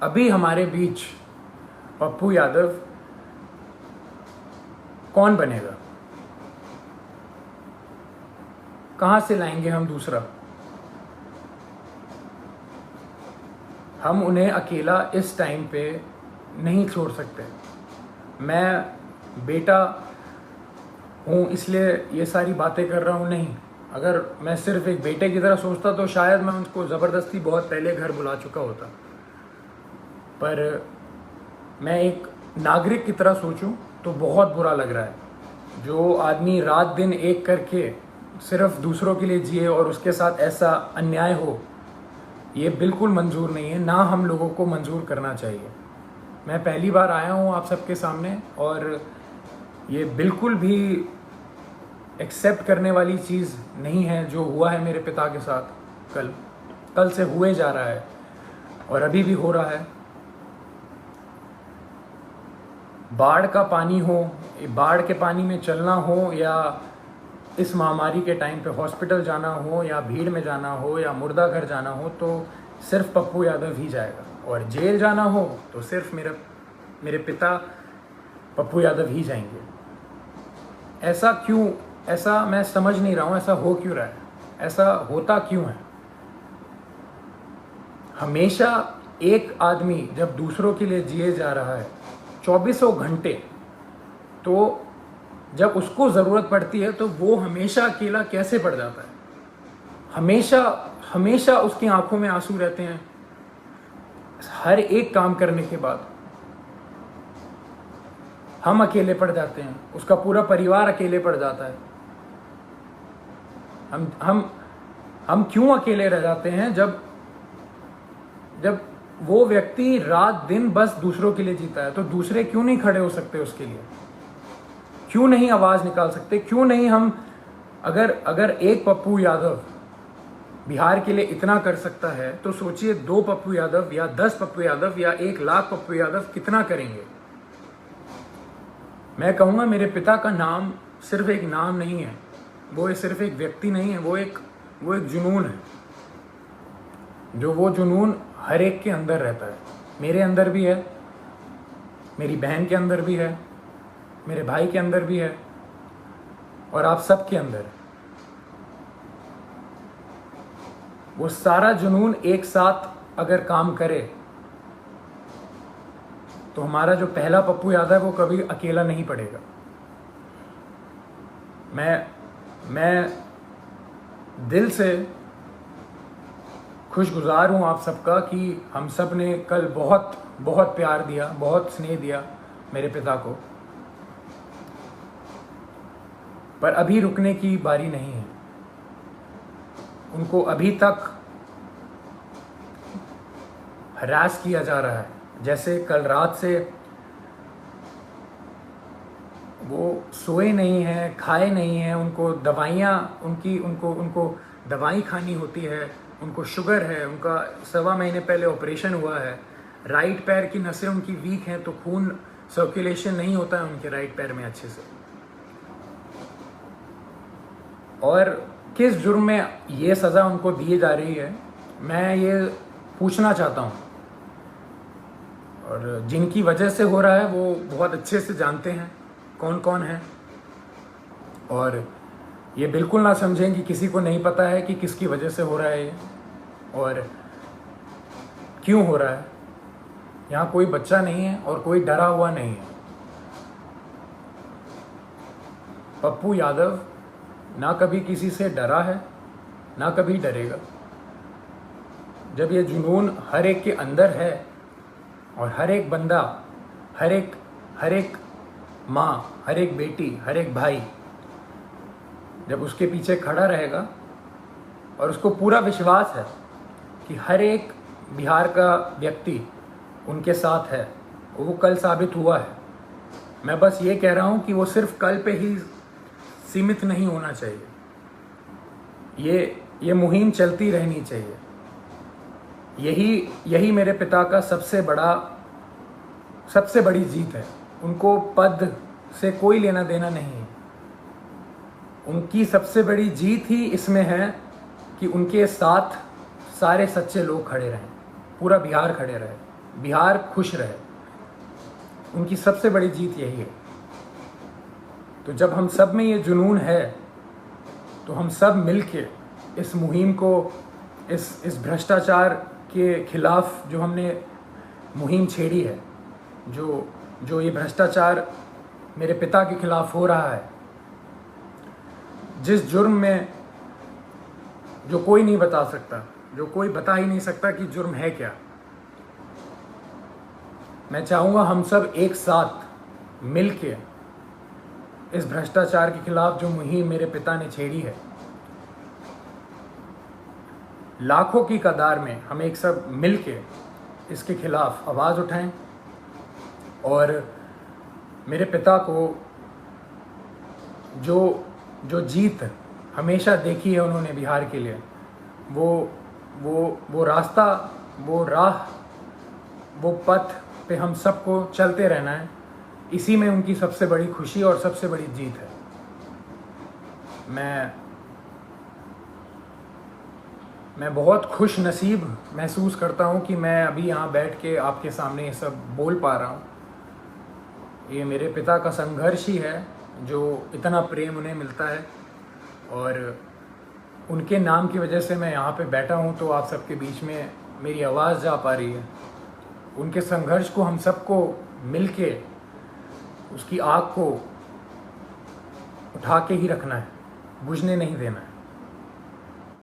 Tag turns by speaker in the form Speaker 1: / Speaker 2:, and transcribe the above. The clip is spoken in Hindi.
Speaker 1: अभी हमारे बीच पप्पू यादव कौन बनेगा? कहाँ से लाएंगे हम दूसरा? हम उन्हें अकेला इस टाइम पे नहीं छोड़ सकते। मैं बेटा हूँ इसलिए ये सारी बातें कर रहा हूँ, नहीं। अगर मैं सिर्फ एक बेटे की तरह सोचता तो शायद मैं उनको ज़बरदस्ती बहुत पहले घर बुला चुका होता, पर मैं एक नागरिक की तरह सोचूं तो बहुत बुरा लग रहा है। जो आदमी रात दिन एक करके सिर्फ दूसरों के लिए जिए और उसके साथ ऐसा अन्याय हो, ये बिल्कुल मंजूर नहीं है, ना हम लोगों को मंजूर करना चाहिए। मैं पहली बार आया हूँ आप सबके सामने और ये बिल्कुल भी एक्सेप्ट करने वाली चीज़ नहीं है जो हुआ है मेरे पिता के साथ। कल से हुए जा रहा है और अभी भी हो रहा है। बाढ़ का पानी हो, बाढ़ के पानी में चलना हो, या इस महामारी के टाइम पे हॉस्पिटल जाना हो, या भीड़ में जाना हो, या मुर्दा घर जाना हो, तो सिर्फ पप्पू यादव ही जाएगा। और जेल जाना हो तो सिर्फ मेरे पिता पप्पू यादव ही जाएंगे। ऐसा क्यों? ऐसा मैं समझ नहीं रहा हूँ, ऐसा हो क्यों रहा है? ऐसा होता क्यों है? हमेशा एक आदमी जब दूसरों के लिए जिए जा रहा है 2400 घंटे, तो जब उसको ज़रूरत पड़ती है तो वो हमेशा अकेला कैसे पड़ जाता है? हमेशा उसकी आंखों में आंसू रहते हैं हर एक काम करने के बाद। हम अकेले पड़ जाते हैं, उसका पूरा परिवार अकेले पड़ जाता है। हम क्यों अकेले रह जाते हैं जब वो व्यक्ति रात दिन बस दूसरों के लिए जीता है? तो दूसरे क्यों नहीं खड़े हो सकते उसके लिए? क्यों नहीं आवाज निकाल सकते? क्यों नहीं हम अगर एक पप्पू यादव बिहार के लिए इतना कर सकता है, तो सोचिए 2 पप्पू यादव या 10 पप्पू यादव या 1 लाख पप्पू यादव कितना करेंगे। मैं कहूँगा मेरे पिता का नाम सिर्फ एक नाम नहीं है, वो सिर्फ एक व्यक्ति नहीं है, वो एक जुनून है। वो जुनून हर एक के अंदर रहता है। मेरे अंदर भी है, मेरी बहन के अंदर भी है, मेरे भाई के अंदर भी है, और आप सब के अंदर है। वो सारा जुनून एक साथ अगर काम करे तो हमारा जो पहला पप्पू यादव है वो कभी अकेला नहीं पड़ेगा। मैं दिल से खुशगुजार हूँ आप सबका कि हम सब ने कल बहुत बहुत प्यार दिया, बहुत स्नेह दिया मेरे पिता को, पर अभी रुकने की बारी नहीं है। उनको अभी तक हरास किया जा रहा है। जैसे कल रात से वो सोए नहीं हैं, खाए नहीं हैं, उनको दवाइयाँ उनको दवाई खानी होती है, उनको शुगर है, उनका 1.25 महीने पहले ऑपरेशन हुआ है, राइट पैर की नसें उनकी वीक हैं, तो खून सर्कुलेशन नहीं होता है उनके राइट पैर में अच्छे से। और किस जुर्म में ये सज़ा उनको दी जा रही है, मैं ये पूछना चाहता हूँ। और जिनकी वजह से हो रहा है वो बहुत अच्छे से जानते हैं कौन कौन है, और ये बिल्कुल ना समझें कि किसी को नहीं पता है कि किसकी वजह से हो रहा है ये और क्यों हो रहा है। यहाँ कोई बच्चा नहीं है और कोई डरा हुआ नहीं है। पप्पू यादव ना कभी किसी से डरा है, ना कभी डरेगा। जब ये जुनून हर एक के अंदर है और हर एक बंदा, हर एक माँ, हर एक बेटी, हर एक भाई जब उसके पीछे खड़ा रहेगा और उसको पूरा विश्वास है कि हर एक बिहार का व्यक्ति उनके साथ है, वो कल साबित हुआ है। मैं बस ये कह रहा हूँ कि वो सिर्फ कल पे ही सीमित नहीं होना चाहिए, ये मुहिम चलती रहनी चाहिए। यही मेरे पिता का सबसे बड़ी जीत है। उनको पद से कोई लेना देना नहीं है। उनकी सबसे बड़ी जीत ही इसमें है कि उनके साथ सारे सच्चे लोग खड़े रहें, पूरा बिहार खड़े रहे। बिहार खुश रहे, उनकी सबसे बड़ी जीत यही है। तो जब हम सब में ये जुनून है तो हम सब मिलके इस मुहिम को, इस भ्रष्टाचार के खिलाफ जो हमने मुहिम छेड़ी है, जो ये भ्रष्टाचार मेरे पिता के खिलाफ हो रहा है, जिस जुर्म में जो कोई नहीं बता सकता, जो कोई बता ही नहीं सकता कि जुर्म है क्या, मैं चाहूँगा हम सब एक साथ मिलके इस भ्रष्टाचार के खिलाफ जो मुहिम मेरे पिता ने छेड़ी है, लाखों की कतार में हम एक सब मिलके इसके खिलाफ आवाज़ उठाएं और मेरे पिता को जो जीत हमेशा देखी है उन्होंने बिहार के लिए, वो रास्ता, वो राह, वो पथ पे हम सबको चलते रहना है। इसी में उनकी सबसे बड़ी खुशी और सबसे बड़ी जीत है। मैं बहुत खुश नसीब महसूस करता हूँ कि मैं अभी यहाँ बैठ के आपके सामने ये सब बोल पा रहा हूँ। ये मेरे पिता का संघर्ष ही है जो इतना प्रेम उन्हें मिलता है, और उनके नाम की वजह से मैं यहाँ पे बैठा हूँ तो आप सबके बीच में मेरी आवाज़ जा पा रही है। उनके संघर्ष को हम सबको मिलके उसकी आग को उठा के ही रखना है, बुझने नहीं देना है।